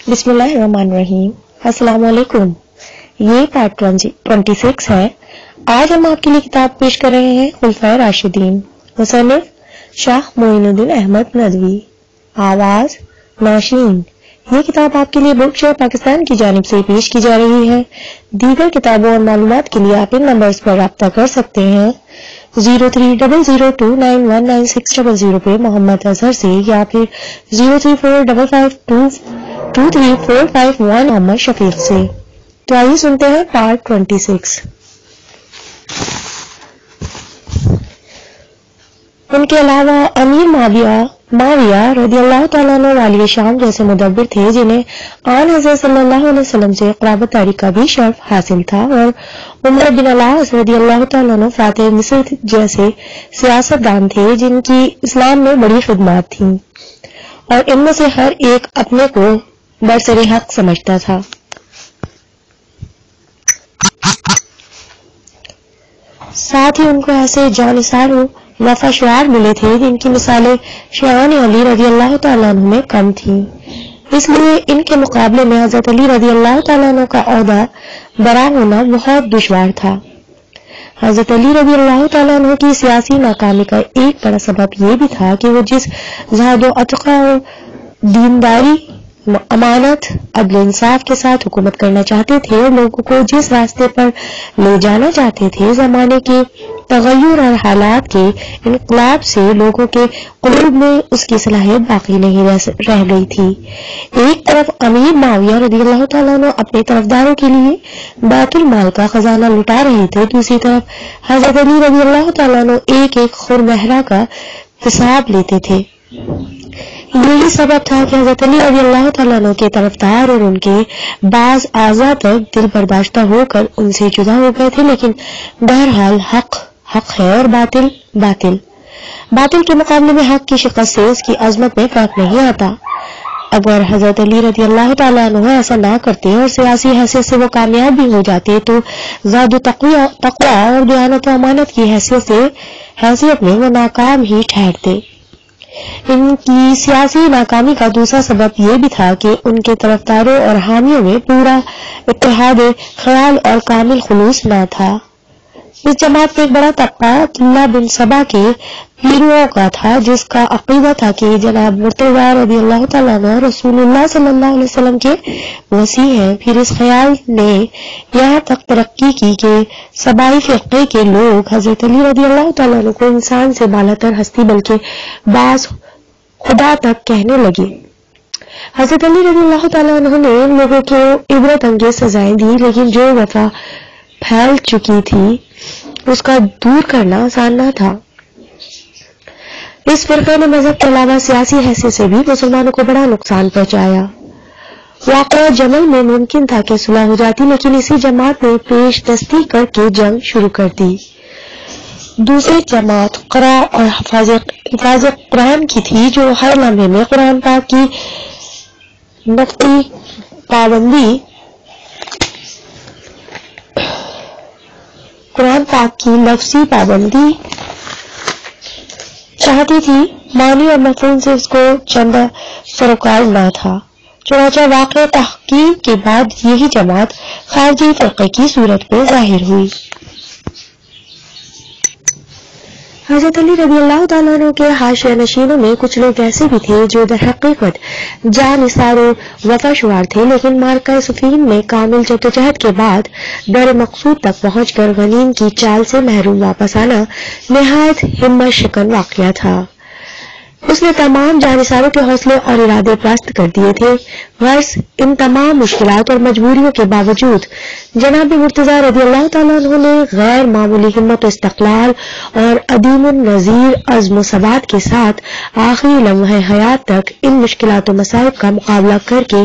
بسم اللہ الرحمن الرحیم. السلام علیکم. یہ پارٹ 26 ہے. آج ہم آپ کے لیے کتاب پیش کر رہے ہیں خلفائے راشدین. مصنف شاہ معین الدین احمد ندوی. آواز ناشین. یہ کتاب آپ کے لیے بک شیئر پاکستان کی جانب سے پیش کی جا رہی ہے. دیگر کتابوں اور معلومات کے لیے آپ ان نمبرز پر رابطہ کر سکتے ہیں 0300291960 پہ محمد اظہر سے, یا پھر 0345223451 محمد شفیق سے. تو آئیے سنتے ہیں پارٹ 26. ان کے علاوہ امیر معاویہ رضی اللہ تعالیٰ عنہ والی شام جیسے مدبر تھے جنہیں آن حضرت صلی اللہ علیہ وسلم سے قرابت داری کا بھی شرف حاصل تھا, اور عمر بن العاص رضی اللہ تعالیٰ عنہ فاتح مصر جیسے سیاست دان تھے جن کی اسلام میں بڑی خدمات تھیں, اور ان میں سے ہر ایک اپنے کو برسر حق سمجھتا تھا. ساتھ ہی ان کو ایسے جانثار وفا شعار ملے تھے جن کی مثالیں شیعان علی رضی اللہ تعالیٰ عنہ میں کم تھیں. اس لیے ان کے مقابلے میں حضرت علی رضی اللہ تعالیٰ عنہ کا عہدہ برا ہونا بہت دشوار تھا. حضرت علی رضی اللہ تعالیٰ عنہ کی سیاسی ناکامی کا ایک بڑا سبب یہ بھی تھا کہ وہ جس زہد و اتقا اور دینداری, امانت, عدل انصاف کے ساتھ حکومت کرنا چاہتے تھے اور لوگوں کو جس راستے پر لے جانا چاہتے تھے, زمانے کے تغیر اور حالات کے انقلاب سے لوگوں کے قلوب میں اس کی صلاحیت باقی نہیں رہ گئی تھی. ایک طرف امیر معاویہ رضی اللہ تعالیٰ عنہ اپنے طرفداروں کے لیے بیت المال کا خزانہ لٹا رہے تھے, دوسری طرف حضرت علی رضی اللہ تعالیٰ عنہ ایک ایک خرمہرہ کا حساب لیتے تھے. یہی سبب تھا کہ حضرت علی رضی اللہ تعالیٰ عنہ کے طرفدار اور ان کے بعض اعضاء تک دل برداشتہ ہو کر ان سے جدا ہو گئے تھے. لیکن بہرحال حق ہے اور باطل کے مقابلے میں حق کی شکست سے اس کی عظمت میں فرق نہیں آتا. اگر حضرت علی رضی اللہ تعالیٰ عنہ ایسا نہ کرتے اور سیاسی حیثیت سے وہ کامیاب بھی ہو جاتے تو زاد و تقوی اور دیانت و امانت کی حیثیت میں وہ ناکام ہی ٹھہرتے. ان کی سیاسی ناکامی کا دوسرا سبب یہ بھی تھا کہ ان کے طرفداروں اور حامیوں میں پورا اتحاد خیال اور کامل خلوص نہ تھا. اس جماعت میں ایک بڑا طبقہ عبداللہ بن سبا کے پیرووں کا تھا, جس کا عقیدہ تھا کہ جناب مرتضی رضی اللہ تعالیٰ عنہ رسول اللہ صلی اللہ علیہ وسلم کے وصی ہیں. پھر اس خیال نے یہاں تک ترقی کی کہ سبائی فرقے کے لوگ حضرت علی رضی اللہ تعالیٰ عنہ کو انسان سے بالاتر ہستی بلکہ بعض خدا تک کہنے لگے. حضرت علی رضی اللہ تعالیٰ عنہ نے ان لوگوں کو عبرت انگیز سزائیں دی, لیکن جو وفا پھیل چکی تھی اس کا دور کرنا آسان نہ تھا. اس فرقے نے مذہب کے علاوہ سیاسی حیثیت سے بھی مسلمانوں کو بڑا نقصان پہنچایا. واقعہ جمل میں ممکن تھا کہ صلح ہو جاتی, لیکن اسی جماعت نے پیش دستی کر کے جنگ شروع کر دی. دوسری جماعت قرا اور حفاظ قرآن کی تھی, جو ہر لمحے میں قرآن پاک کی لفظی پابندی چاہتی تھی. معنی اور مفہوم سے اس کو چند سروکار نہ تھا. چنانچہ واقع تحقیق کے بعد یہی جماعت خارجی فرقے کی صورت میں ظاہر ہوئی. حضرت علی رضی اللہ تعالیٰ عنہ کے حاشیہ نشینوں میں کچھ لوگ ایسے بھی تھے جو در حقیقت جانثار و وفا شعار تھے, لیکن معرکہ صفین میں کامل جدوجہد کے بعد در مقصود تک پہنچ کر غنیم کی چال سے محروم واپس آنا نہایت ہمت شکن واقعہ تھا. اس نے تمام جانثاروں کے حوصلے اور ارادے پست کر دیے تھے. غرض ان تمام مشکلات اور مجبوریوں کے باوجود جناب مرتضی رضی اللہ تعالیٰ عنہ نے غیر معمولی ہمت و استقلال اور عدیم النظیر عزم و ثبات کے ساتھ آخری لمحہ حیات تک ان مشکلات و مصائب کا مقابلہ کر کے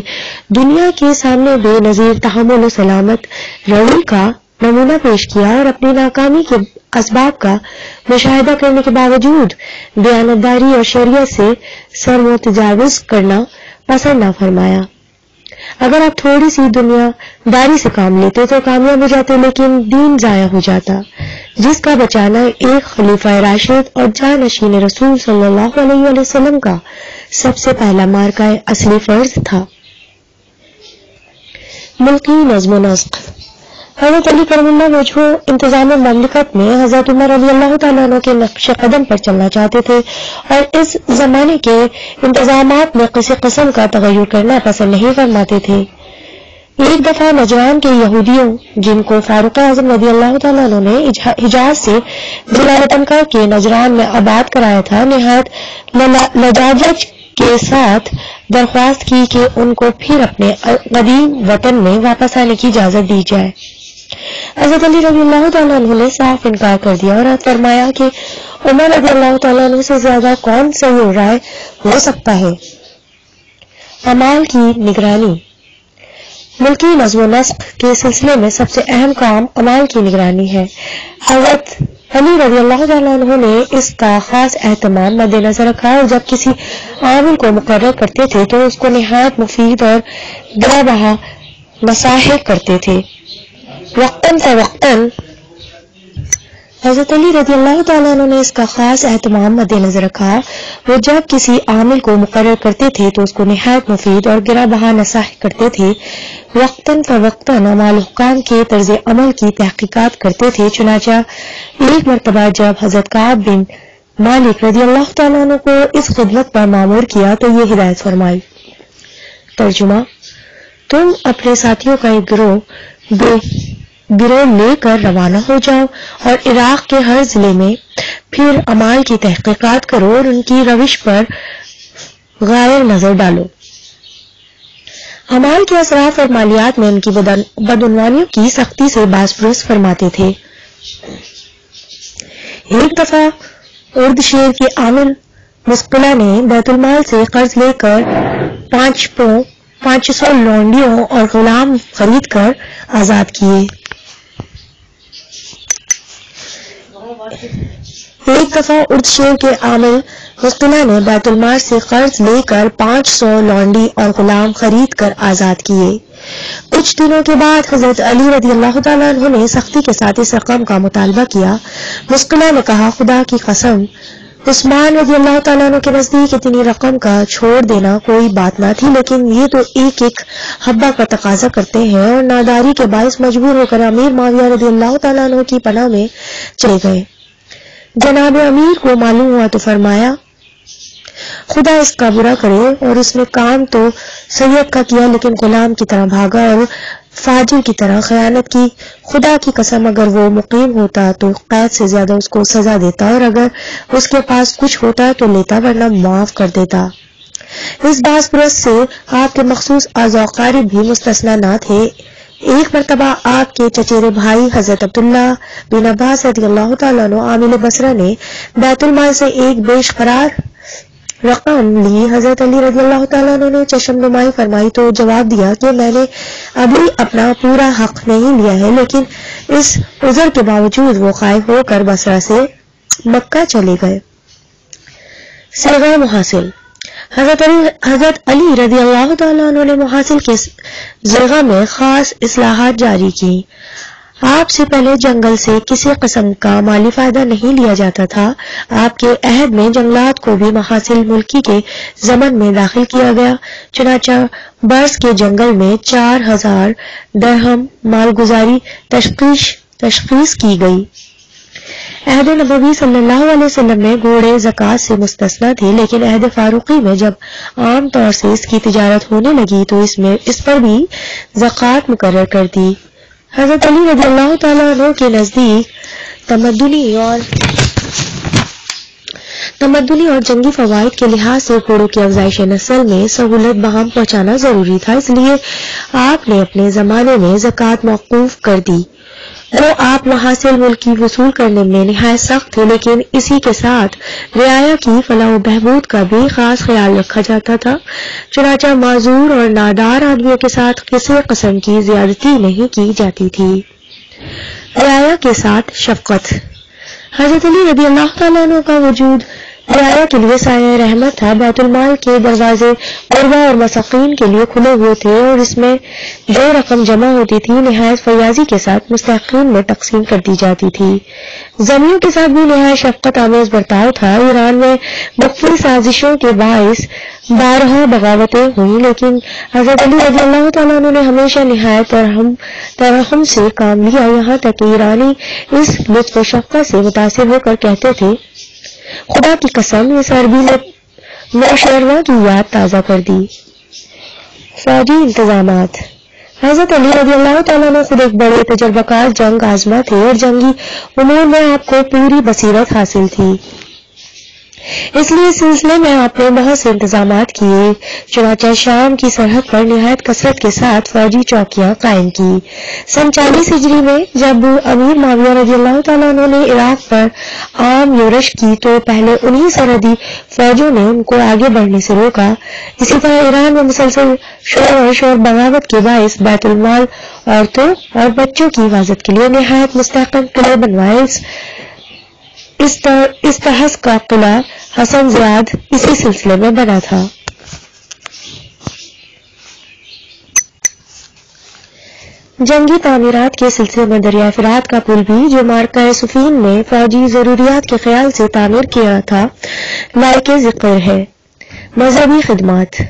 دنیا کے سامنے بے نظیر تحمل و سلامت روی کا نمونہ پیش کیا, اور اپنی ناکامی کے اسباب کا مشاہدہ کرنے کے باوجود دیانتداری اور شریعت سے سر متجاوز کرنا پسند نہ فرمایا. اگر آپ تھوڑی سی دنیا داری سے کام لیتے تو کامیاب ہو جاتے, لیکن دین ضائع ہو جاتا, جس کا بچانا ایک خلیفہ راشد اور جانشین رسول صلی اللہ علیہ وسلم کا سب سے پہلا مارکہ اصلی فرض تھا. ملکی نظم و نسق۔ حضرت علی کرم اللہ وجہہ انتظام مملکت میں حضرت عمر رضی اللہ تعالیٰ عنہ کے نقش قدم پر چلنا چاہتے تھے اور اس زمانے کے انتظامات میں کسی قسم کا تغیر کرنا پسند نہیں فرماتے تھے۔ ایک دفعہ نجران کے یہودیوں جن کو فاروق اعظم رضی اللہ تعالیٰ عنہ نے حجاز سے جلالتن کر کے نجران میں آباد کرایا تھا، نہایت لجاجت کے ساتھ درخواست کی کہ ان کو پھر اپنے قدیم وطن میں واپس آنے کی اجازت دی جائے۔ حضرت علی رضی اللہ تعالیٰ عنہ نے صاف انکار کر دیا اور فرمایا کہ عمر رضی اللہ تعالیٰ عنہ سے زیادہ کون صحیح رائے ہو سکتا ہے۔ اعمال کی نگرانی۔ ملکی نظم و نسق کے سلسلے میں سب سے اہم کام اعمال کی نگرانی ہے۔ حضرت علی رضی اللہ تعالیٰ عنہ نے اس کا خاص اہتمام مد نظر رکھا اور جب کسی عامل کو مقرر کرتے تھے تو اس کو نہایت مفید اور گرا بہا نصائح کرتے تھے۔ وقتاً فوقتاً حضرت علی رضی اللہ تعالیٰ عنہ نے اس کا خاص اہتمام مد نظر رکھا، وہ جب کسی عامل کو مقرر کرتے تھے تو اس کو نہایت مفید اور گرا بہا نصائح کرتے تھے۔ وقتاً فوقتاً اعمال حکام کے طرز عمل کی تحقیقات کرتے تھے۔ چنانچہ ایک مرتبہ جب حضرت کعب بن مالک رضی اللہ تعالیٰ عنہ کو اس خدمت پر مامور کیا تو یہ ہدایت فرمائی۔ ترجمہ: تم اپنے ساتھیوں کا ایک گروہ لے کر روانہ ہو جاؤ اور عراق کے ہر ضلع میں پھر اعمال کی تحقیقات کرو اور ان کی روش پر غائر نظر ڈالو۔ اعمال کے اثرات اور مالیات میں ان کی بدعنوانیوں کی سختی سے باز پرس فرماتے تھے۔ ایک دفعہ ارد شیر کے عامل مسقلہ نے بیت المال سے قرض لے کر 500 لونڈیوں اور غلام خرید کر آزاد کیے۔ ایک دفعہ ارد شیر کے عامل مسقلہ نے بیت المال سے قرض لے کر 500 لونڈی اور غلام خرید کر آزاد کیے۔ کچھ دنوں کے بعد حضرت علی رضی اللہ تعالیٰ عنہ نے سختی کے ساتھ اس رقم کا مطالبہ کیا۔ مسقلہ نے کہا، خدا کی قسم، عثمان رضی اللہ تعالیٰ عنہ کے نزدیک اتنی رقم کا چھوڑ دینا کوئی بات نہ تھی، لیکن یہ تو ایک ایک حبہ کا تقاضا کرتے ہیں، اور ناداری کے باعث مجبور ہو کر امیر معاویہ رضی اللہ تعالیٰ عنہ کی پناہ میں چلے گئے۔ جناب امیر کو معلوم ہوا تو فرمایا، خدا اس کا برا کرے، اور اس نے کام تو سید کا کیا لیکن غلام کی طرح بھاگا اور فاجر کی طرح خیانت کی۔ خدا کی قسم، اگر وہ مقیم ہوتا تو قید سے زیادہ اس کو سزا دیتا، اور اگر اس کے پاس کچھ ہوتا تو لیتا، ورنہ معاف کر دیتا۔ اس باز پرس سے آپ کے مخصوص اعضاء قارب بھی مستثنی نہ تھے۔ ایک مرتبہ آپ کے چچیرے بھائی حضرت عبداللہ بن عباس رضی اللہ تعالیٰ عنہ عامل بصرہ نے بیت المال سے ایک بیش قرار رقم لی۔ حضرت علی رضی اللہ تعالیٰ عنہ نے چشم نمائی فرمائی تو جواب دیا کہ میں نے ابھی اپنا پورا حق نہیں لیا ہے، لیکن اس عذر کے باوجود وہ خائف ہو کر بصرہ سے مکہ چلے گئے۔ صیغہ محاصل۔ حضرت علی رضی اللہ تعالیٰ عنہ نے محاصل کے صیغہ میں خاص اصلاحات جاری کی۔ آپ سے پہلے جنگل سے کسی قسم کا مالی فائدہ نہیں لیا جاتا تھا۔ آپ کے عہد میں جنگلات کو بھی محاصل ملکی کے ضمن میں داخل کیا گیا۔ چنانچہ برس کے جنگل میں 4000 درہم مالگزاری تشخیص کی گئی۔ عہد نبوی صلی اللہ علیہ وسلم میں گھوڑے زکوٰۃ سے مستثنی تھے، لیکن عہد فاروقی میں جب عام طور سے اس کی تجارت ہونے لگی تو اس پر بھی زکوٰۃ مقرر کر دی۔ حضرت علی رضی اللہ تعالیٰ عنہ کے نزدیک تمدنی اور جنگی فوائد کے لحاظ سے گھوڑوں کی افزائش نسل میں سہولت بہم پہنچانا ضروری تھا، اس لیے آپ نے اپنے زمانے میں زکوٰۃ موقوف کر دی۔ وہ آپ محاصل ملکی وصول کرنے میں نہایت سخت تھے، لیکن اسی کے ساتھ رعایا کی فلاح و بہبود کا بھی خاص خیال رکھا جاتا تھا۔ چنانچہ معذور اور نادار آدمیوں کے ساتھ کسی قسم کی زیادتی نہیں کی جاتی تھی۔ رعایا کے ساتھ شفقت۔ حضرت علی رضی اللہ تعالیٰ عنہ کا وجود رعایا کے لیے سایہ رحمت تھا۔ بیت المال کے دروازے غربا اور مساکین کے لیے کھلے ہوئے تھے اور اس میں جو رقم جمع ہوتی تھی نہایت فیاضی کے ساتھ مستحقین میں تقسیم کر دی جاتی تھی۔ زمینوں کے ساتھ بھی نہایت شفقت آمیز برتاؤ تھا۔ ایران میں مختلف سازشوں کے باعث بارہا بغاوتیں ہوئیں، لیکن حضرت علی رضی اللہ تعالیٰ عنہ نے ہمیشہ نہایت ترحم سے کام لیا، یہاں تک کہ ایرانی اس لطف و شفقت سے متاثر ہو کر کہتے تھے، خدا کی قسم اس عربی نے نوشہرواں کی یاد تازہ کر دی۔ فوجی انتظامات۔ حضرت علی رضی اللہ تعالیٰ نے خود ایک بڑے تجربہ کار جنگ آزما تھے اور جنگی امور میں آپ کو پوری بصیرت حاصل تھی، اس لیے اس سلسلے میں آپ نے بہت سے انتظامات کیے۔ چنانچہ شام کی سرحد پر نہایت کثرت کے ساتھ فوجی چوکیاں قائم کی۔ سن 40 ہجری میں جب امیر معاویہ رضی اللہ تعالیٰ عنہ نے عراق پر عام یورش کی تو پہلے انہی سرحدی فوجوں نے ان کو آگے بڑھنے سے روکا۔ اسی طرح ایران میں مسلسل شورش اور بغاوت کے باعث بیت المال عورتوں اور بچوں کی حفاظت کے لیے نہایت مستحکم قلعے بنوائے۔ استحس کا قلعہ حسن زیاد اسی سلسلے میں بنا تھا۔ جنگی تعمیرات کے سلسلے میں دریائے فرات کا پل بھی جو معرکہ صفین میں فوجی ضروریات کے خیال سے تعمیر کیا تھا لائق ذکر ہے۔ مذہبی خدمات۔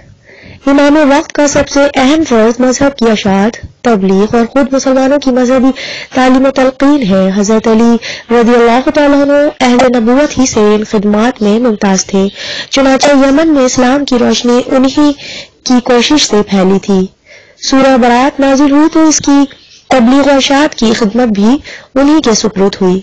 امام وقت کا سب سے اہم فرض مذہب کی اشاعت، تبلیغ اور خود مسلمانوں کی مذہبی تعلیم و تلقین ہے۔ حضرت علی رضی اللہ تعالیٰ عنہ اہل نبوت ہی سے ان خدمات میں ممتاز تھے، چنانچہ یمن میں اسلام کی روشنی انہی کی کوشش سے پھیلی تھی۔ سورہ برات نازل ہوئی تو اس کی تبلیغ و اشاعت کی خدمت بھی انہی کے سپرد ہوئی۔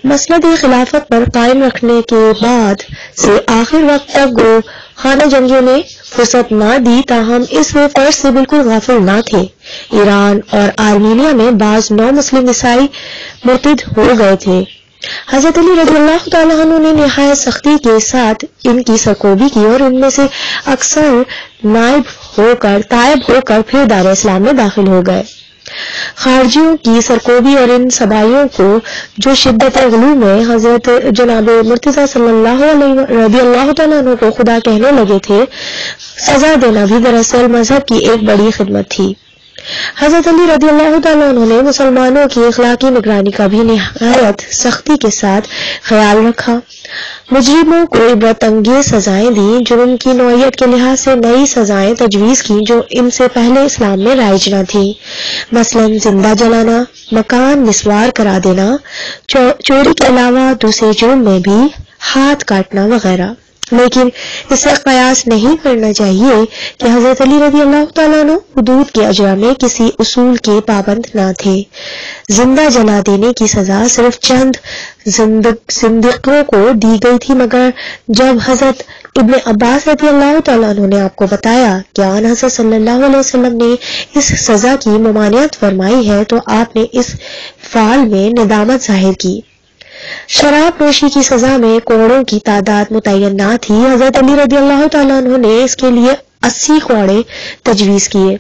مسند خلافت پر قائم رکھنے کے بعد سے آخر وقت تک وہ خانہ جنگیوں نے فرصت نہ دی، تاہم اس فرض سے بالکل غافل نہ تھے۔ ایران اور آرمینیا میں بعض نو مسلم عیسائی مرتد ہو گئے تھے۔ حضرت علی رضی اللہ تعالیٰ عنہ نے نہایت سختی کے ساتھ ان کی سرکوبی کی اور ان میں سے اکثر تائب ہو کر پھر دار اسلام میں داخل ہو گئے۔ خارجیوں کی سرکوبی اور ان سبائیوں کو جو شدت غلو میں حضرت جناب مرتضیٰ صلی اللہ علیہ رضی اللہ تعالیٰ عنہ کو خدا کہنے لگے تھے، سزا دینا بھی دراصل مذہب کی ایک بڑی خدمت تھی۔ حضرت علی رضی اللہ تعالیٰ عنہ نے مسلمانوں کی اخلاقی نگرانی کا بھی نہایت سختی کے ساتھ خیال رکھا۔ مجرموں کو عبرت انگیز سزائیں دیں، جرم کی نوعیت کے لحاظ سے نئی سزائیں تجویز کی جو ان سے پہلے اسلام میں رائج نہ تھیں، مثلاً زندہ جلانا، مکان مسوار کرا دینا، چوری کے علاوہ دوسرے جرم میں بھی ہاتھ کاٹنا وغیرہ۔ لیکن اس سے قیاس نہیں کرنا چاہیے کہ حضرت علی رضی اللہ تعالیٰ عنہ حدود کے اجرا میں کسی اصول کے پابند نہ تھے۔ زندہ جلا دینے کی سزا صرف چند زندقوں کو دی گئی تھی، مگر جب حضرت ابن عباس رضی اللہ تعالیٰ عنہ نے آپ کو بتایا کہ آن حضرت صلی اللہ علیہ وسلم نے اس سزا کی ممانعت فرمائی ہے تو آپ نے اس فعل میں ندامت ظاہر کی۔ شراب نوشی کی سزا میں کوڑوں کی تعداد متعین نہ تھی۔ حضرت علی رضی اللہ تعالیٰ عنہ نے اس کے لیے 80 کوڑے تجویز کیے۔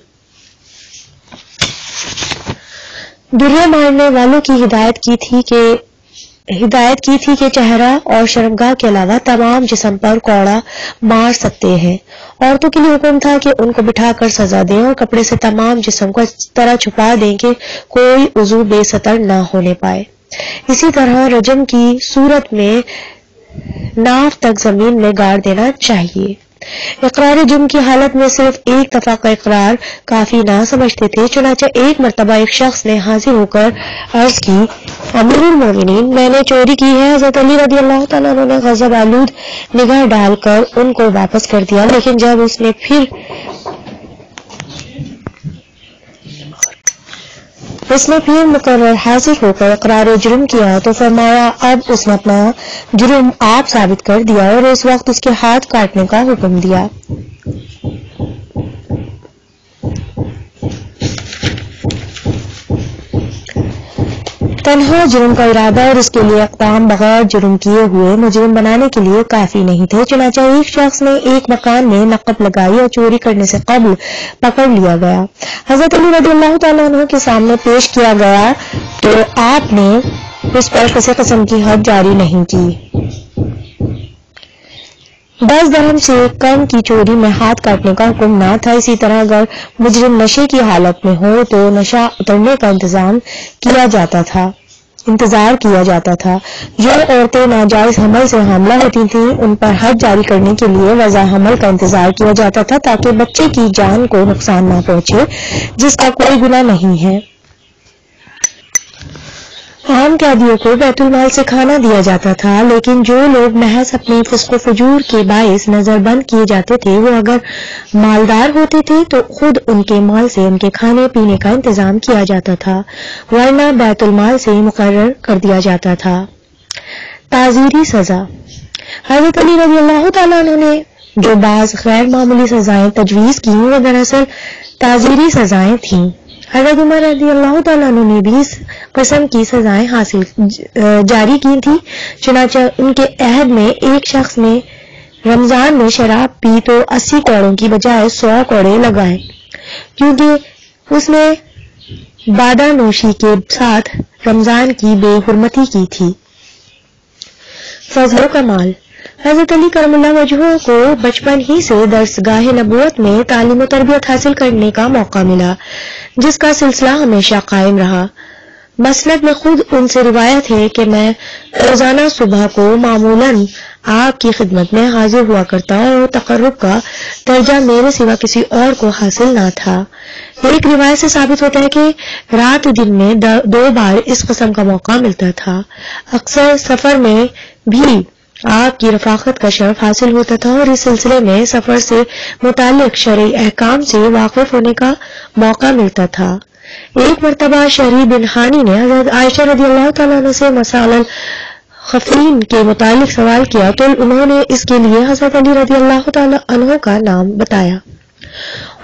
درے مارنے والوں کی ہدایت کی تھی کہ چہرہ اور شرمگاہ کے علاوہ تمام جسم پر کوڑا مار سکتے ہیں۔ عورتوں کے لیے حکم تھا کہ ان کو بٹھا کر سزا دیں اور کپڑے سے تمام جسم کو اس طرح چھپا دیں کہ کوئی عضو بے ستر نہ ہونے پائے۔ اسی طرح رجم کی صورت میں ناف تک زمین میں گاڑ دینا چاہیے۔ اقرار جرم کی حالت میں صرف ایک دفعہ کا اقرار کافی نہ سمجھتے تھے، چنانچہ ایک مرتبہ ایک شخص نے حاضر ہو کر عرض کی، امیر المومنین، میں نے چوری کی ہے۔ حضرت علی رضی اللہ تعالیٰ عنہ نے غضب آلود نگاہ ڈال کر ان کو واپس کر دیا، لیکن جب اس نے پھر مقرر حاضر ہو کر اقرار جرم کیا تو فرمایا اب اس نے اپنا جرم آپ ثابت کر دیا، اور اس وقت اس کے ہاتھ کاٹنے کا حکم دیا۔ تنہا جرم کا ارادہ اور اس کے لیے اقدام بغیر جرم کیے ہوئے مجرم بنانے کے لیے کافی نہیں تھے، چنانچہ ایک شخص نے ایک مکان میں نقب لگائی اور چوری کرنے سے قبل پکڑ لیا گیا۔ حضرت علی رضی اللہ تعالیٰ عنہ کے سامنے پیش کیا گیا تو آپ نے اس پر کسی قسم کی حد جاری نہیں کی۔ 10 درہم سے کم کی چوری میں ہاتھ کاٹنے کا حکم نہ تھا۔ اسی طرح اگر مجرم نشے کی حالت میں ہو تو نشہ اترنے کا انتظار کیا جاتا تھا۔ جو عورتیں ناجائز حمل سے حاملہ ہوتی تھیں ان پر حد جاری کرنے کے لیے وضع حمل کا انتظار کیا جاتا تھا تاکہ بچے کی جان کو نقصان نہ پہنچے جس کا کوئی گناہ نہیں ہے۔ عام قیدیوں کو بیت المال سے کھانا دیا جاتا تھا، لیکن جو لوگ محض اپنے فسق و فجور کے باعث نظر بند کیے جاتے تھے وہ اگر مالدار ہوتے تھے تو خود ان کے مال سے ان کے کھانے پینے کا انتظام کیا جاتا تھا، ورنہ بیت المال سے مقرر کر دیا جاتا تھا۔ تعزیری سزا۔ حضرت علی رضی اللہ تعالیٰ عنہ نے جو بعض غیر معمولی سزائیں تجویز کی وہ دراصل تعزیری سزائیں تھیں۔ حضرت عمر رضی اللہ تعالیٰ عنہ نے بھی اس قسم کی سزائیں جاری کی تھی، چنانچہ ان کے عہد میں ایک شخص نے رمضان میں شراب پی تو 80 کوڑوں کی بجائے 100 کوڑے لگائے، کیونکہ اس نے بادہ نوشی کے ساتھ رمضان کی بے حرمتی کی تھی۔ فضل و کمال۔ حضرت علی کرم اللہ وجہہ کو بچپن ہی سے درسگاہ نبوت میں تعلیم و تربیت حاصل کرنے کا موقع ملا، جس کا سلسلہ ہمیشہ قائم رہا۔ مسند میں خود ان سے روایت ہے کہ میں روزانہ صبح کو معمولاً آپ کی خدمت میں حاضر ہوا کرتا اور تقرب کا درجہ میرے سوا کسی اور کو حاصل نہ تھا۔ ایک روایت سے ثابت ہوتا ہے کہ رات دن میں 2 بار اس قسم کا موقع ملتا تھا۔ اکثر سفر میں بھی آپ کی رفاقت کا شرف حاصل ہوتا تھا اور اس سلسلے میں سفر سے متعلق شرعی احکام سے واقف ہونے کا موقع ملتا تھا۔ ایک مرتبہ شہری بن حانی نے حضرت عائشہ رضی اللہ تعالیٰ عنہ سے مسائل الخفین کے متعلق سوال کیا تو انہوں نے اس کے لیے حضرت علی رضی اللہ تعالیٰ عنہ کا نام بتایا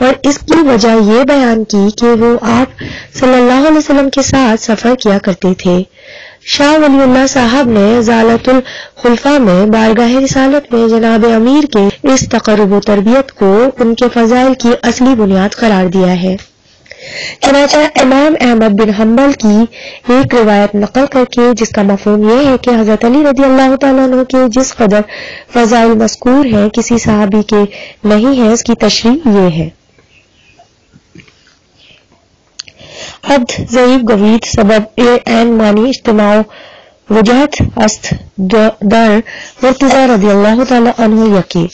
اور اس کی وجہ یہ بیان کی کہ وہ آپ صلی اللہ علیہ وسلم کے ساتھ سفر کیا کرتے تھے۔ شاہ ولی اللہ صاحب نے ازالۃ الخلفاء میں بارگاہ رسالت میں جناب امیر کے اس تقرب و تربیت کو ان کے فضائل کی اصلی بنیاد قرار دیا ہے۔ چنانچہ امام احمد بن حنبل کی ایک روایت نقل کر کے جس کا مفہوم یہ ہے کہ حضرت علی رضی اللہ تعالیٰ عنہ کے جس قدر فضائل مذکور ہیں کسی صحابی کے نہیں ہے، اس کی تشریح یہ ہے۔ عبد ضعیف گوید سبب عین معنی اجتماع وجہت است در مرتضی رضی اللہ تعالی عنہ یکی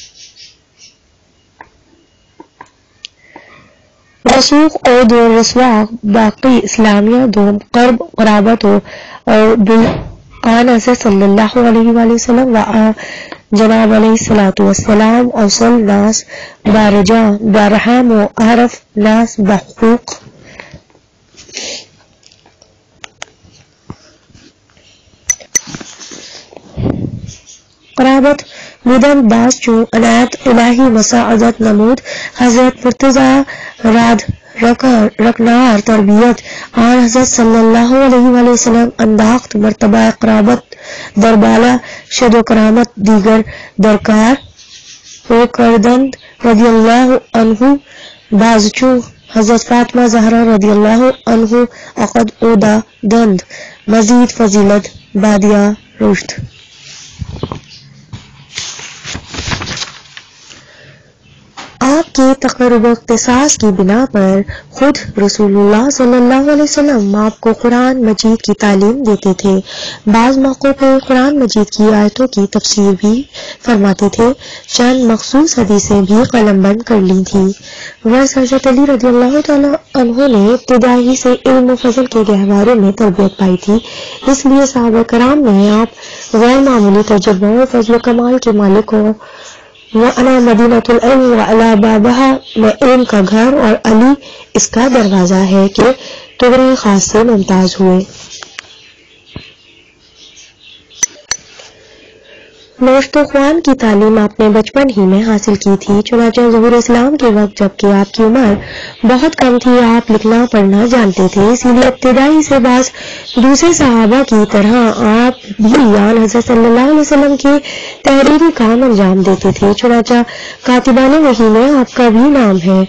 رسوخ اور دور رسوا باقی اسلامیہ دوم قرب قرابت اور بالآن حضرت صلی اللہ علیہ وآلہ وسلم و جناب علیہ الصلاۃ والسلام اوصل ناس بارجا بارحام و عرف ناس بحقوق قرابت بودن باز چون عنایت الہی مساعدت نمود حضرت مرتضی راد رکنار تربیت اور حضرت صلی اللہ علیہ وآلہ وسلم انداخت مرتبہ قرابت دربالا شد و کرامت دیگر درکار او کردند رضی اللہ عنہ باز چون حضرت فاطمہ زہرا رضی اللہ عنہ عقد او دند مزید فضیلت بادیہ رشد۔ آپ کے تقرب و اختصاص کی بنا پر خود رسول اللہ صلی اللہ علیہ وسلم آپ کو قرآن مجید کی تعلیم دیتے تھے۔ بعض موقعوں پر قرآن مجید کی آیتوں کی تفسیر بھی فرماتے تھے۔ چند مخصوص حدیثیں بھی قلم بند کر لی تھیں۔ حضرت علی رضی اللہ تعالیٰ عنہ نے ابتدائی سے علم و فضل کے گہوارے میں تربیت پائی تھی، اس لیے صحابہ کرام میں آپ غیر معمولی تجربہ و فضل و کمال کے مالک ہوں۔ وَأَنَا مَدِينَةُ الْعِلْمِ وَعَلَى بَابِهَا میں علم کا گھر اور علی اس کا دروازہ ہے کہ تغرے خاص سے ممتاز ہوئے۔ نوشت و خوان کی تعلیم آپ نے بچپن ہی میں حاصل کی تھی، چنانچہ ظہور اسلام کے وقت جبکہ آپ کی عمر بہت کم تھی آپ لکھنا پڑھنا جانتے تھے، اسی لیے ابتدائی سے بعض دوسرے صحابہ کی طرح آپ بھی آن حضرت صلی اللہ علیہ وسلم کے تحریری کام انجام دیتے تھے، چنانچہ کاتبان وحی میں آپ کا بھی نام ہے۔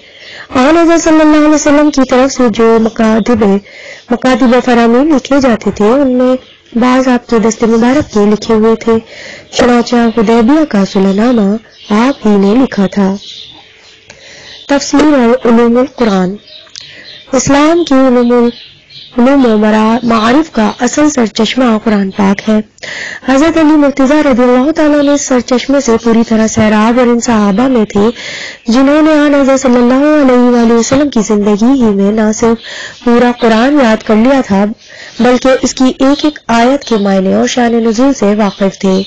آن حضرت صلی اللہ علیہ وسلم کی طرف سے جو مکاتب فرامین لکھے جاتے تھے ان میں بعض آپ کے دست مبارک کے لکھے ہوئے تھے، چنانچہ حدیبیہ کا صلح نامہ آپ ہی نے لکھا تھا۔ تفسیر اور علوم القرآن۔ اسلام کی علوم و معارف کا اصل سرچشمہ قرآن پاک ہے۔ حضرت علی مرتضیٰ رضی اللہ تعالیٰ نے سرچشمے سے پوری طرح سیراب، اور ان صحابہ میں تھے جنہوں نے آن حضرت صلی اللہ علیہ وآلہ وسلم کی زندگی ہی میں نہ صرف پورا قرآن یاد کر لیا تھا بلکہ اس کی ایک ایک آیت کے معنی اور شان نزول سے واقف تھے۔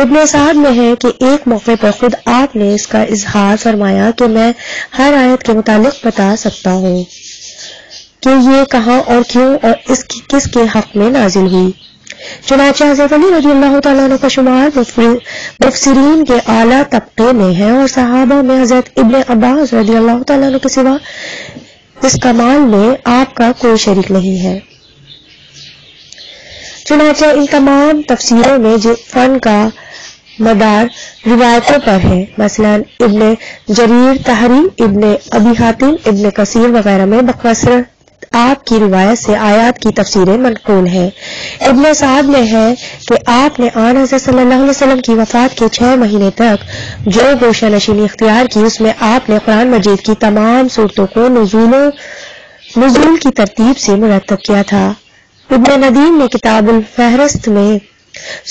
ابن سعد میں ہے کہ ایک موقع پر خود آپ نے اس کا اظہار فرمایا کہ میں ہر آیت کے متعلق بتا سکتا ہوں کہ یہ کہاں اور کیوں اور اس کی کس کے حق میں نازل ہوئی۔ چنانچہ حضرت علی رضی اللہ تعالیٰ عنہ کا شمار مفسرین کے اعلیٰ طبقے میں ہے، اور صحابہ میں حضرت ابن عباس رضی اللہ تعالیٰ عنہ کے سوا اس کمال میں آپ کا کوئی شریک نہیں ہے۔ چنانچہ ان تمام تفسیروں میں فن کا مدار روایتوں پر ہے، مثلا ابن جریر طبری، ابن ابی حاتم، ابن کثیر وغیرہ میں بکثرت آپ کی روایت سے آیات کی تفسیریں منقول ہیں۔ ابن سعد میں ہے کہ آپ نے آن حضرت صلی اللہ علیہ وسلم کی وفات کے 6 مہینے تک جو گوشہ نشینی اختیار کی اس میں آپ نے قرآن مجید کی تمام صورتوں کو نزول کی ترتیب سے مرتب کیا تھا۔ ابن ندیم نے کتاب الفہرست میں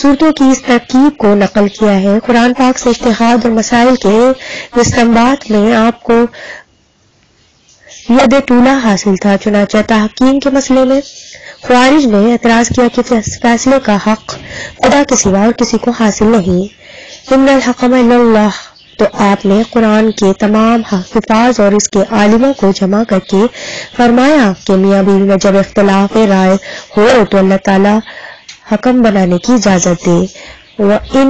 صورتوں کی اس ترکیب کو نقل کیا ہے۔ قرآن پاک سے اجتہاد اور مسائل کے استنباط میں آپ کو ید طولہ حاصل تھا، چنانچہ تحکیم کے مسئلے میں خوارج نے اعتراض کیا کہ فیصلے کا حق خدا کے سوا اور کسی کو حاصل نہیں، ان الحکم الا اللہ، تو آپ نے قرآن کے تمام حفاظ اور اس کے عالموں کو جمع کر کے فرمایا کہ میاں بیوی میں جب اختلاف رائے ہو تو اللہ تعالی حکم بنانے کی اجازت دے۔ وَإِنْ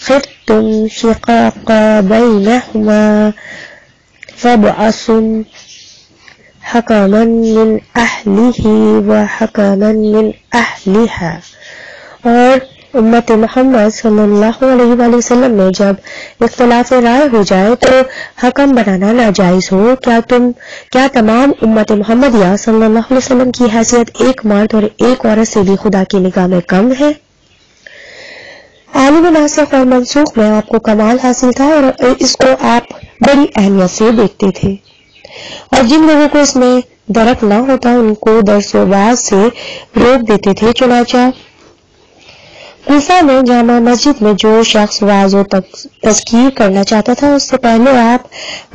خِفْتُمْ شِقَاقَ بَيْنِهُمَا فَابْعَثُوا حَكَمًا مِّنْ أَهْلِهِ وَحَكَمًا مِّنْ أَهْلِهَا۔ اور امت محمد صلی اللہ علیہ وآلہ وسلم میں جب اختلاف رائے ہو جائے تو حکم بنانا ناجائز ہو، کیا تمام امت محمدیہ صلی اللہ علیہ وسلم کی حیثیت ایک مرد اور ایک عورت سے بھی خدا کی نگاہ میں کم ہے؟ عالم ناسخ اور منسوخ میں آپ کو کمال حاصل تھا اور اس کو آپ بڑی اہمیت سے دیکھتے تھے، اور جن لوگوں کو اس میں درک نہ ہوتا ان کو درس و واعظ سے روک دیتے تھے۔ چنانچہ کوفہ میں جامع مسجد میں جو شخص واعظ و تذکیر کرنا چاہتا تھا اس سے پہلے آپ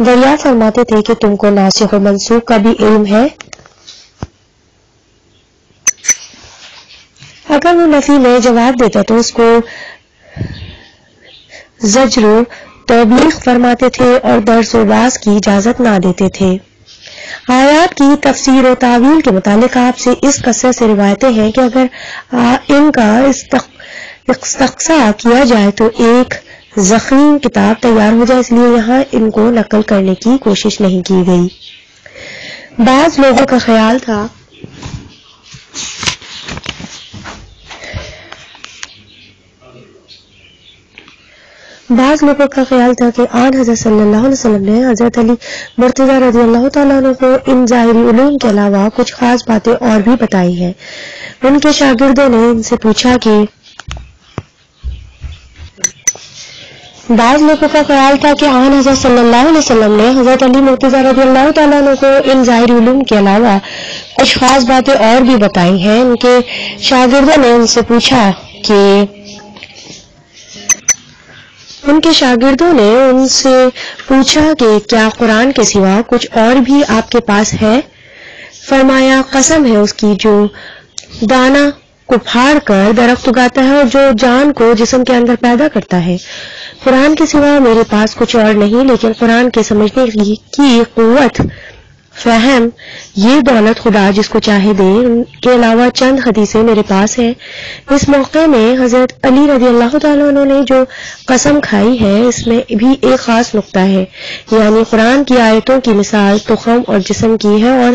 دریافت فرماتے تھے کہ تم کو ناسخ و منسوخ کا بھی علم ہے؟ اگر وہ نفی میں جواب دیتا تو اس کو زجر و توبیخ فرماتے تھے اور درس و واعظ کی اجازت نہ دیتے تھے۔ آیات کی تفسیر و تعویل کے متعلق آپ سے اس کثرت سے روایتیں ہیں کہ اگر ان کا استقصاء کیا جائے تو ایک ضخیم کتاب تیار ہو جائے، اس لیے یہاں ان کو نقل کرنے کی کوشش نہیں کی گئی۔ بعض لوگوں کا خیال تھا کہ آن حضرت صلی اللہ علیہ وسلم نے حضرت علی مرتضیٰ رضی اللہ تعالیٰ عنہ کو ان ظاہری علوم کے علاوہ کچھ خاص باتیں اور بھی بتائی ہیں۔ ان کے شاگردوں نے ان سے پوچھا کہ بعض لوگوں کا خیال تھا کہ آن حضرت صلی اللہ علیہ وسلم نے حضرت علی مرتضیٰ رضی اللہ تعالیٰ عنہ کو ان ظاہری علوم کے علاوہ کچھ خاص باتیں اور بھی بتائی ہیں۔ ان کے شاگردوں نے ان سے پوچھا کہ کیا قرآن کے سوا کچھ اور بھی آپ کے پاس ہے؟ فرمایا قسم ہے اس کی جو دانہ کو پھاڑ کر درخت اگاتا ہے اور جو جان کو جسم کے اندر پیدا کرتا ہے، قرآن کے سوا میرے پاس کچھ اور نہیں، لیکن قرآن کے سمجھنے کی قوت، فہم، یہ دولت خدا جس کو چاہے دے، ان کے علاوہ چند حدیثیں میرے پاس ہیں۔ اس موقع میں حضرت علی رضی اللہ تعالیٰ عنہ نے جو قسم کھائی ہے اس میں بھی ایک خاص نقطہ ہے، یعنی قرآن کی آیتوں کی مثال تخم اور جسم کی ہے، اور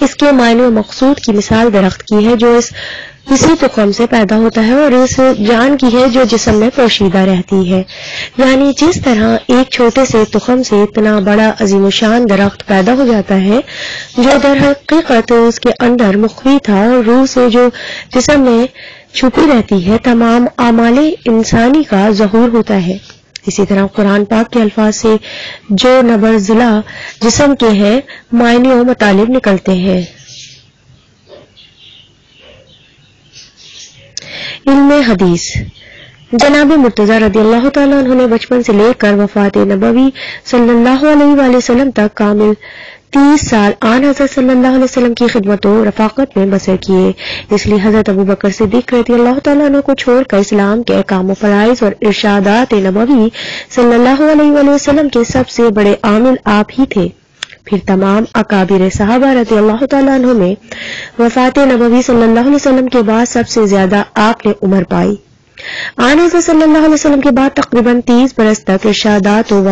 اس کے معنی و مقصود کی مثال درخت کی ہے جو اسی تخم سے پیدا ہوتا ہے اور اس جان کی ہے جو جسم میں پوشیدہ رہتی ہے. یعنی جس طرح ایک چھوٹے سے تخم سے اتنا بڑا عظیم الشان درخت پیدا ہو جاتا ہے جو در حقیقت اس کے اندر مخفی تھا اور روح سے جو جسم میں چھپی رہتی ہے، تمام اعمال انسانی کا ظہور ہوتا ہے. اسی طرح قرآن پاک کے الفاظ سے جو نبرزلہ جسم کے ہیں معنی و مطالب نکلتے ہیں. علم حدیث. جناب مرتضی رضی اللہ تعالیٰ عنہ نے بچپن سے لے کر وفات نبوی صلی اللہ علیہ وآلہ وسلم تک کامل 30 سال آن حضرت صلی اللہ علیہ وسلم کی خدمت و رفاقت میں بسر کیے. اس لیے حضرت ابو بکر صدیق رضی اللہ تعالیٰ عنہ کو چھوڑ کر اسلام کے احکام و فرائض اور ارشادات نبوی صلی اللہ علیہ وآلہ وسلم کے سب سے بڑے عامل آپ ہی تھے. پھر تمام اکابر صحابہ رضی اللہ تعالیٰ عنہ میں وفات نبوی صلی اللہ علیہ وسلم کے بعد سب سے زیادہ آپ نے عمر پائی. آن حضرت صلی اللہ علیہ وسلم کے بعد تقریباً 30 برس تک ارشادات و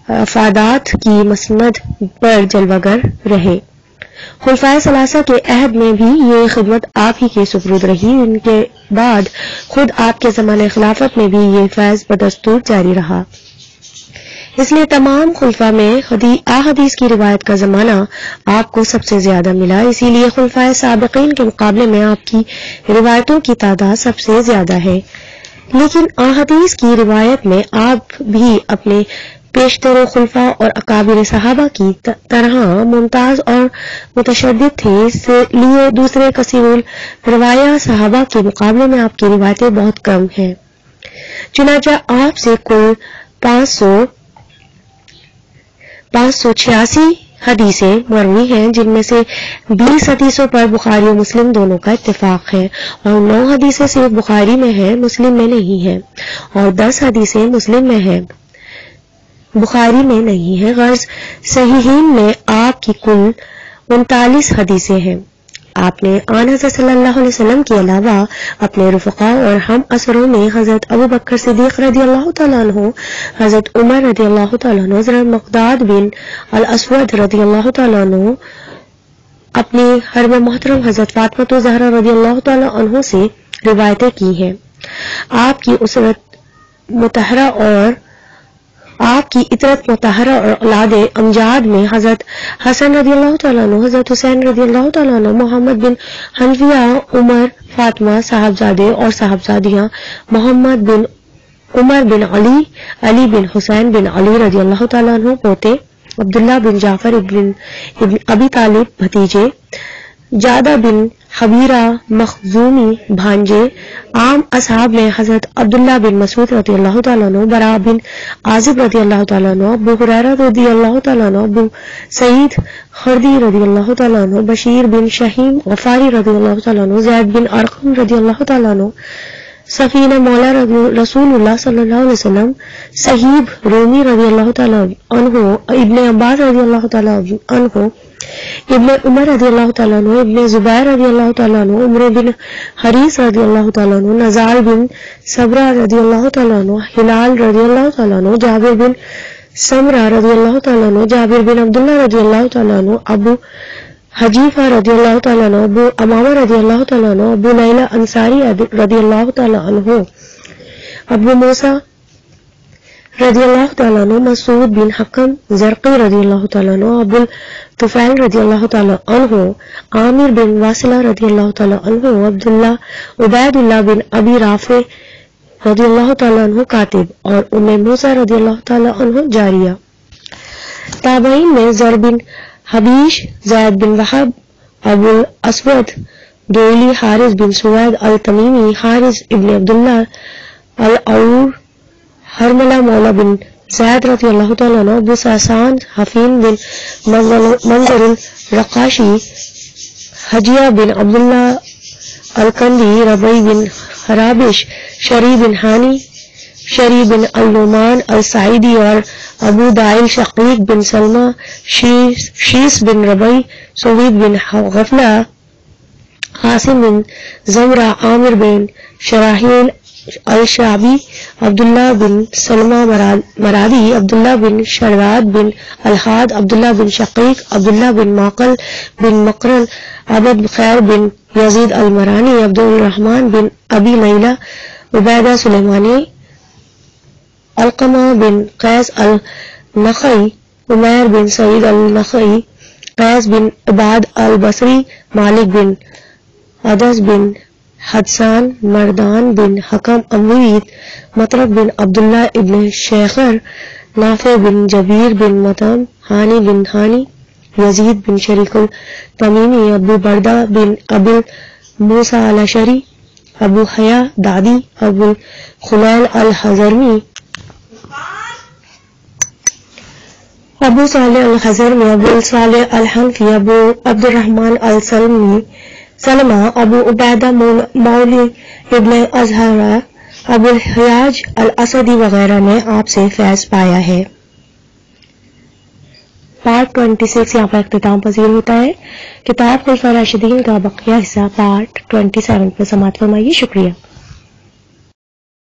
افادات کی مسند پر جلوگر رہے. خلفائے ثلاثہ کے عہد میں بھی یہ خدمت آپ ہی کے سپرد رہی. ان کے بعد خود آپ کے زمانہ خلافت میں بھی یہ فیض بدستور جاری رہا. اس لیے تمام خلفاء میں احادیث کی روایت کا زمانہ آپ کو سب سے زیادہ ملا. اسی لیے خلفائے سابقین کے مقابلے میں آپ کی روایتوں کی تعداد سب سے زیادہ ہے. لیکن احادیث کی روایت میں آپ بھی اپنے پیشتر خلفاء اور اکابر صحابہ کی طرح ممتاز اور متشدد تھے. اس لیے دوسرے کثیر الروایہ صحابہ کے مقابلے میں آپ کی روایتیں بہت کم ہیں. چنانچہ آپ سے کل 586 حدیثیں مروی ہیں، جن میں سے 20 حدیثوں پر بخاری و مسلم دونوں کا اتفاق ہے اور 9 حدیثیں صرف بخاری میں ہیں، مسلم میں نہیں ہیں، اور 10 حدیثیں مسلم میں ہیں، بخاری میں نہیں ہیں. غرض صحیحین میں آپ کی کل 39 حدیثیں ہیں. آپ نے آن حضرت صلی اللہ علیہ وسلم کے علاوہ اپنے رفقاء اور ہم اثروں میں حضرت ابو بکر صدیق رضی اللہ تعالیٰ عنہ، حضرت عمر رضی اللہ تعالیٰ عنہ، حضرت مقداد بن الاسود رضی اللہ تعالیٰ عنہ، اپنی حرم محترم حضرت فاطمہ زہرا رضی اللہ تعالیٰ عنہ سے روایتیں کی ہیں. آپ کی عطرت مطہرہ اور اولاد امجاد میں حضرت حسن رضی اللہ تعالیٰ عنہ، حضرت حسین رضی اللہ تعالیٰ عنہ، محمد بن حنفیہ، عمر، فاطمہ صاحبزادے اور صاحبزادیاں، محمد بن عمر بن علی، علی بن حسین بن علی رضی اللہ تعالیٰ عنہ پوتے، عبداللہ بن جعفر ابن ابی طالب بھتیجے، جادہ بن حبیرہ مخزومی بھانجے. عام اصحاب میں حضرت عبداللہ بن مسعود رضی اللہ تعالیٰ عنہ، براء بن عازب رضی اللہ تعالیٰ عنہ، ابو ہریرہ رضی اللہ تعالیٰ عنہ، ابو سعید خدری رضی اللہ تعالیٰ عنہ، بشیر بن شہیم غفاری رضی اللہ تعالیٰ عنہ، زید بن ارقم رضی اللہ تعالیٰ عنہ، سفینہ مولا رسول اللہ صلی اللہ علیہ وسلم، صہیب رومی رضی اللہ تعالیٰ عنہ، ابن عباس رضی اللہ تعالیٰ عنہ، ابن عمر رضی اللہ تعالیٰ عنہ، ابن زبیر رضی اللہ تعالیٰ عنہ، عمر بن حریث رضی اللہ تعالیٰ عنہ، نزار بن صبرہ رضی اللہ تعالیٰ عنہ، ہلال رضی اللہ تعالیٰ عنہ، جابر بن سمرہ رضی اللہ تعالیٰ عنہ، جابر بن عبداللہ رضی اللہ تعالیٰ عنہ، ابو حجیفہ رضی اللہ تعالیٰ عنہ، ابو امامہ رضی اللہ تعالیٰ عنہ، ابو لیلہ انصاری رضی اللہ تعالیٰ عنہ، ابو موسیٰ رضی اللہ تعالیٰ عنہ، مسعود بن حکم زرقی رضی اللہ تعالیٰ عنہ، ابو الطفیل رضی اللہ تعالیٰ عنہ، عامر بن واصلہ رضی اللہ تعالیٰ عنہ، عبید اللہ بن ابی رافع رضی اللہ تعالیٰ عنہ کاتب، اور ام موسیٰ رضی اللہ تعالیٰ عنہ جاریہ. تابعین میں زر بن حبیش، زید بن وہب، ابو الاسود دوئلی، حارث بن سوید التمیمی، حارث ابن عبداللہ العور، حرملہ مولا بن زید رضی اللہ تعالیٰ عنہ، ابو ساسان حفین بن منظر الرقاشی، حجیہ بن عبداللہ الکندی، ربعی بن حرابش، شری بن ہانی، شری بن النعمان السعیدی، اور ابو دائل شقیق بن سلمہ، شیس بن ربعی، سوید بن غفلہ، عاصم بن زمرہ، عامر بن شراحیل الشعبی، عبداللہ بن سلمہ مرادی، عبداللہ بن شرواد بن الحاد، عبداللہ بن شقیق، عبداللہ بن معقل بن مقرن، عبد خیر بن یزید المرانی، عبد الرحمن بن ابی لیلہ، عبیدہ سلیمانی، علقمہ بن قیس النخعی، عمیر بن سعید النخعی، قیس بن عباد البصری، مالک بن عدس بن حدسان، مردان بن حکم اموید، مطرب بن عبداللہ ابن شیخر، نافع بن جبیر بن مطعم، ہانی بن ہانی، یزید بن شریک التمیمی، ابو بردہ بن ابو موسیٰ الاشعری، ابو حیا دادی، ابو خلیل الحضرمی، ابو صالح الحضرمی، ابو صالح الحنفی، ابو عبد الرحمن سلمہ، ابو عبیدہ مولی ابن ازہرہ، ابو الحیاج الاسدی وغیرہ نے آپ سے فیض پایا ہے۔ پارٹ 26 یہاں پر اختتام پذیر ہوتا ہے۔ کتاب خلفاء راشدین کا بقیہ حصہ پارٹ 27 پر سماعت فرمائیے۔ شکریہ۔